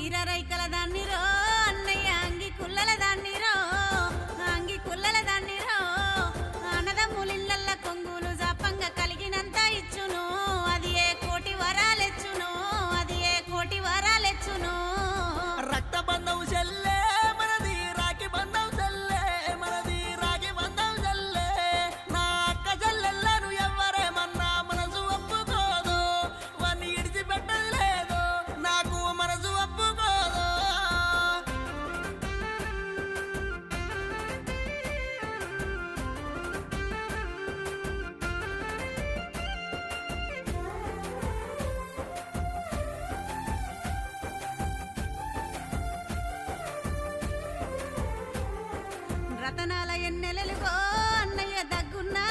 సీర రైకల దాన్నిరో అన్నయ్య అంగి కుల్లల దాన్నిరో అంగి కుల్లల దాన్నిరో అన్నదమ్ములిళ్ళల్ల కొంగులు జాపంగా కలిగినంత ఇచ్చును అది ఏ కోటి వరాలెచ్చును అది ఏ కోటి వరాలెచ్చును రక్త బంధం చెల్లే మనది రాఖీ బంధం చెల్లే మనది రాఖీ బంధం చెల్లే నా అక్క చెల్లెళ్ళను ఎవ్వరేమన్నా మనసు ఒప్పుకోదు వాన్ని ఇడిచిపెట్టదు లేదు నాకు మనసు ఒప్పుకోదు రతనాల ఎన్నెలలుగో అన్నయ్య దగ్గున్నా